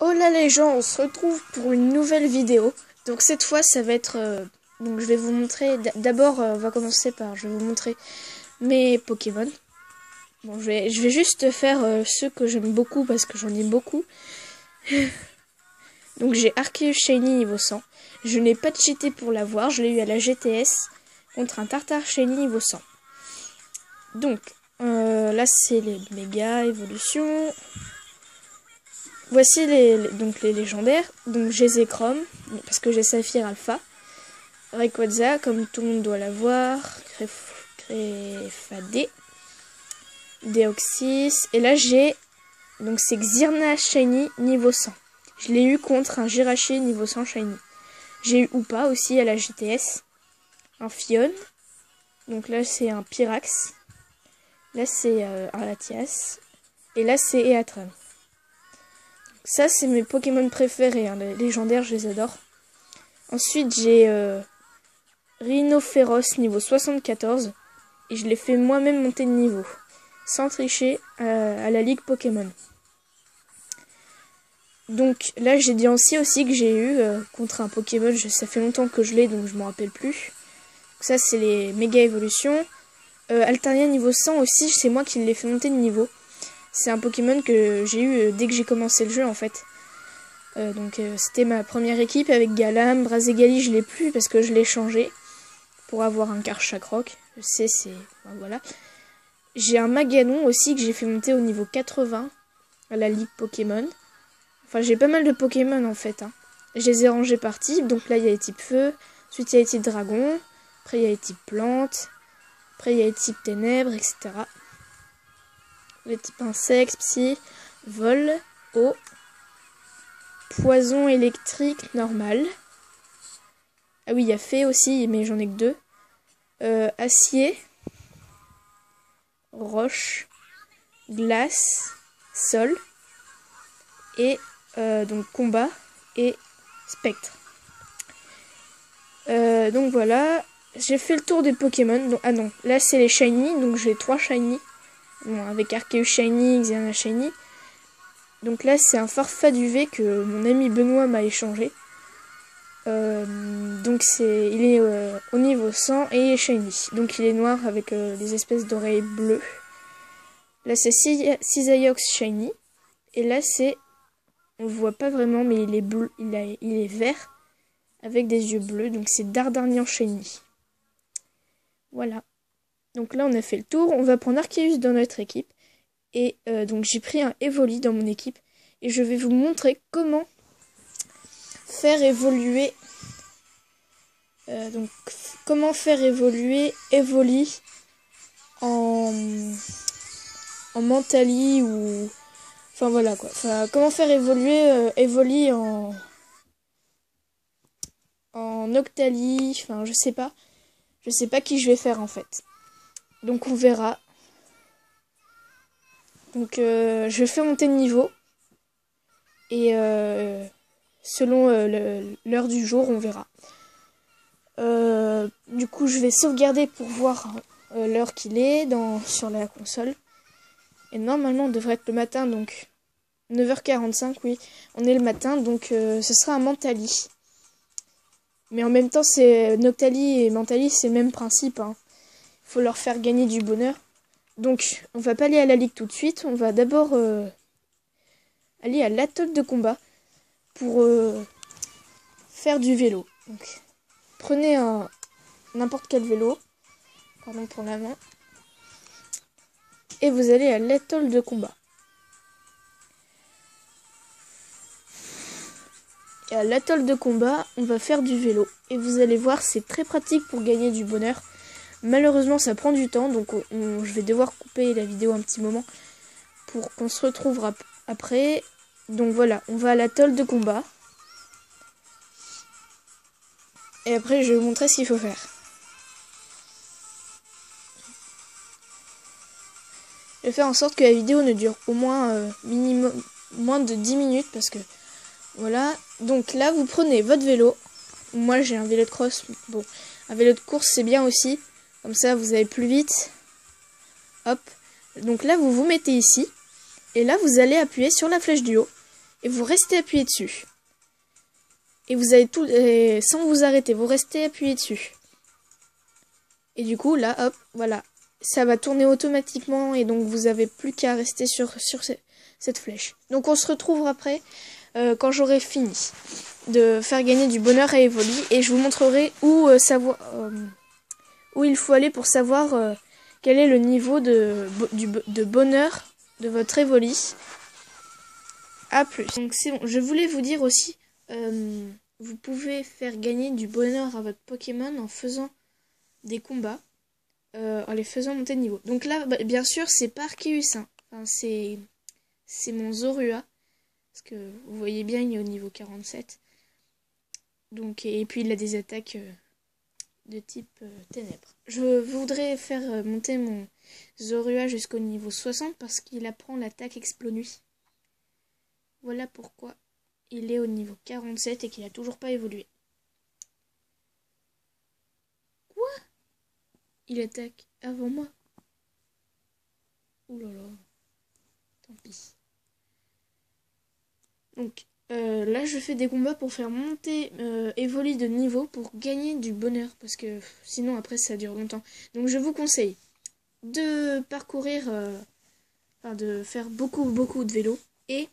Oh là les gens, on se retrouve pour une nouvelle vidéo. Donc cette fois ça va être... donc je vais vous montrer... D'abord on va commencer par... Je vais vous montrer mes Pokémon. Bon je vais juste faire ceux que j'aime beaucoup parce que j'en ai beaucoup. Donc j'ai Arceus Shiny niveau 100. Je n'ai pas cheaté pour l'avoir, je l'ai eu à la GTS contre un Tartare Shiny niveau 100. Donc là c'est les méga évolutions. Voici donc les légendaires. Donc j'ai Zekrom, parce que j'ai Saphir Alpha. Rayquaza, comme tout le monde doit l'avoir. Greffadé. Deoxys. Et là j'ai... Donc c'est Xirna Shiny niveau 100. Je l'ai eu contre un Jirachi niveau 100 Shiny. J'ai eu Upa aussi à la GTS. Un Phione. Donc là c'est un Pyrax. Là c'est un Latias. Et là c'est Eatran. Ça, c'est mes Pokémon préférés, hein. Les légendaires, je les adore. Ensuite, j'ai Rhinophéros niveau 74. Et je l'ai fait moi-même monter de niveau. Sans tricher à la Ligue Pokémon. Donc là, j'ai Diancie aussi que j'ai eu contre un Pokémon. Ça fait longtemps que je l'ai, donc je m'en rappelle plus. Donc ça, c'est les méga évolutions. Altaria niveau 100 aussi, c'est moi qui l'ai fait monter de niveau. C'est un Pokémon que j'ai eu dès que j'ai commencé le jeu en fait. C'était ma première équipe avec Galam. Brazegali je l'ai plus parce que je l'ai changé pour avoir un Karchakroc. Je sais, c'est... Voilà. J'ai un Maganon aussi que j'ai fait monter au niveau 80 à la Ligue Pokémon. Enfin j'ai pas mal de Pokémon en fait. Hein. Je les ai rangés par type. Donc là il y a les types feu. Ensuite il y a les types dragon. Après il y a les types plantes. Après il y a les types ténèbres, etc. Les types insectes, psy, vol, eau, poison électrique, normal. Ah oui, il y a fée aussi, mais j'en ai que deux. Acier, roche, glace, sol, et donc combat et spectre. Donc voilà, j'ai fait le tour des Pokémon. Donc, ah non, là c'est les shiny, donc j'ai 3 shiny. Bon, avec Arceus Shiny, Xerna Shiny. Donc là, c'est un Farfaduvé que mon ami Benoît m'a échangé. Donc il est au niveau 100 et Shiny. Donc il est noir avec des espèces d'oreilles bleues. Là, c'est Cisaiox Shiny. Et là, c'est... On le voit pas vraiment, mais il est bleu. Il est vert avec des yeux bleus. Donc c'est Dardarnian Shiny. Voilà. Donc là, on a fait le tour. On va prendre Arceus dans notre équipe. Et donc j'ai pris un Evoli dans mon équipe. Et je vais vous montrer comment faire évoluer... comment faire évoluer Evoli en Mentali ou... Enfin voilà quoi. Enfin, comment faire évoluer Evoli en Octali. Enfin je sais pas. Je sais pas qui je vais faire en fait. Donc on verra. Donc je fais monter de niveau. Et selon l'heure du jour, on verra. Du coup, je vais sauvegarder pour voir l'heure qu'il est sur la console. Et normalement, on devrait être le matin, donc 9h45, oui. On est le matin, donc ce sera un Mentali. Mais en même temps, c'est Noctali et Mentali, c'est le même principe. Hein. Faut leur faire gagner du bonheur. Donc, on va pas aller à la ligue tout de suite. On va d'abord aller à l'atoll de combat pour faire du vélo. Donc, prenez n'importe quel vélo. Pardon pour la main. Et vous allez à l'atoll de combat. Et à l'atoll de combat, on va faire du vélo. Et vous allez voir, c'est très pratique pour gagner du bonheur. Malheureusement, ça prend du temps, donc je vais devoir couper la vidéo un petit moment pour qu'on se retrouve après. Donc voilà, on va à l'atoll de combat. Et après, je vais vous montrer ce qu'il faut faire. Je vais faire en sorte que la vidéo ne dure au moins minimum moins de 10 minutes parce que voilà. Donc là, vous prenez votre vélo. Moi, j'ai un vélo de cross. Bon, un vélo de course, c'est bien aussi. Comme ça, vous allez plus vite. Hop. Donc là, vous vous mettez ici. Et là, vous allez appuyer sur la flèche du haut. et vous restez appuyé dessus. Et vous avez tout, et sans vous arrêter, vous restez appuyé dessus. Et du coup, là, hop, voilà. Ça va tourner automatiquement et donc vous avez plus qu'à rester sur cette flèche. Donc on se retrouve après quand j'aurai fini de faire gagner du bonheur à Evoli et je vous montrerai où il faut aller pour savoir quel est le niveau de bonheur de votre Evoli. A plus. Donc c'est bon, je voulais vous dire aussi, vous pouvez faire gagner du bonheur à votre Pokémon en faisant des combats. En les faisant monter de niveau. Donc là, bah, bien sûr, c'est pas Arceus, hein. Enfin, c'est mon Zorua. Parce que vous voyez bien, il est au niveau 47. Donc, et puis il a des attaques de type ténèbres. Je voudrais faire monter mon Zorua jusqu'au niveau 60 parce qu'il apprend l'attaque Explonuit. Voilà pourquoi il est au niveau 47 et qu'il a toujours pas évolué. Il attaque avant moi. Ouh là là. Tant pis. Donc là je fais des combats pour faire monter Evoli de niveau pour gagner du bonheur. Parce que sinon après ça dure longtemps. Donc je vous conseille de parcourir, enfin de faire beaucoup de vélo. Et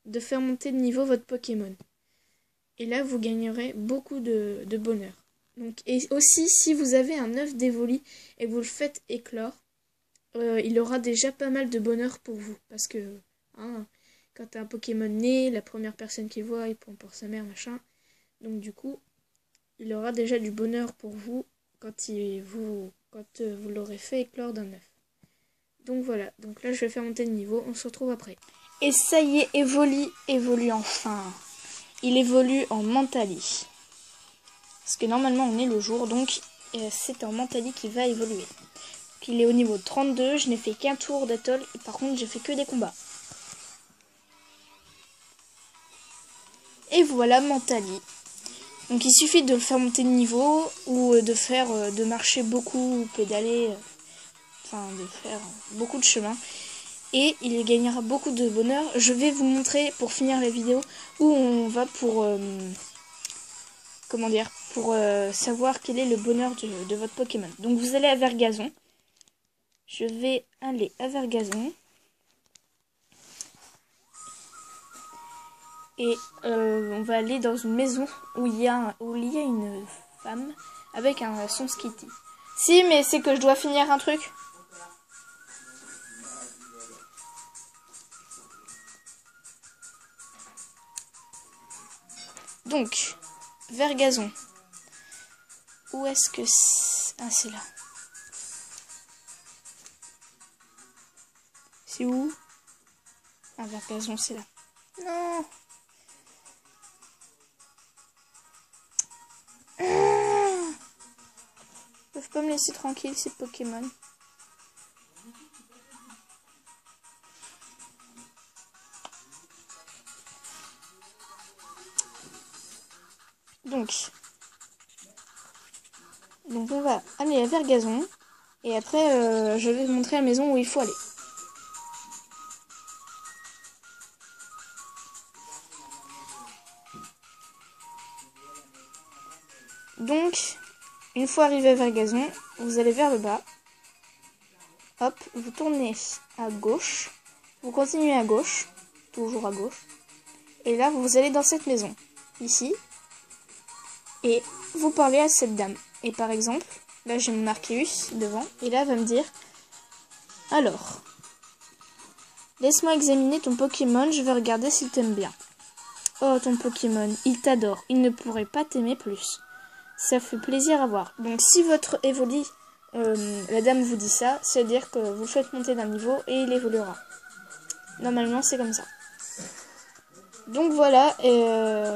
de faire monter de niveau votre Pokémon. Et là vous gagnerez beaucoup de bonheur. Donc, et aussi, si vous avez un œuf d'Evoli et que vous le faites éclore, il aura déjà pas mal de bonheur pour vous. Parce que, hein, quand un Pokémon né, la première personne qu'il voit, il prend pour sa mère, machin. Donc du coup, il aura déjà du bonheur pour vous quand vous l'aurez fait éclore d'un œuf. Donc voilà, donc là je vais faire monter le niveau, on se retrouve après. Et ça y est, Evoli évolue enfin. Il évolue en Mentali. Parce que normalement on est le jour, donc c'est en Mentali qui va évoluer. Donc, il est au niveau 32, je n'ai fait qu'un tour d'atoll, et par contre j'ai fait que des combats. Et voilà Mentali. Donc il suffit de le faire monter de niveau, ou de marcher beaucoup, ou pédaler, enfin de faire beaucoup de chemin. Et il gagnera beaucoup de bonheur. Je vais vous montrer, pour finir la vidéo, où on va pour... comment dire, pour savoir quel est le bonheur de votre Pokémon. Donc vous allez à Vergazon. Je vais aller à Vergazon. Et on va aller dans une maison où il y a une femme avec son Skitty. Si, mais c'est que je dois finir un truc. Donc, Vergazon. Où est-ce que c'est? Ah, c'est là. C'est où? Ah, Vergazon, c'est là. Non. Ils peuvent pas me laisser tranquille, ces Pokémon. Donc on va aller à Vergazon. Et après, je vais vous montrer la maison où il faut aller. Donc, une fois arrivé à Vergazon, vous allez vers le bas. Hop, vous tournez à gauche. Vous continuez à gauche. Toujours à gauche. Et là, vous allez dans cette maison. Ici. Et vous parlez à cette dame. Et par exemple, là j'ai mon Arceus devant. Et là, elle va me dire: alors, laisse-moi examiner ton Pokémon, je vais regarder s'il t'aime bien. Oh, ton Pokémon, il t'adore. Il ne pourrait pas t'aimer plus. Ça fait plaisir à voir. Donc si votre Evoli, la dame vous dit ça, c'est-à-dire que vous le faites monter d'un niveau et il évoluera. Normalement, c'est comme ça. Donc voilà,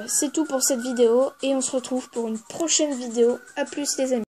c'est tout pour cette vidéo et on se retrouve pour une prochaine vidéo. A plus les amis.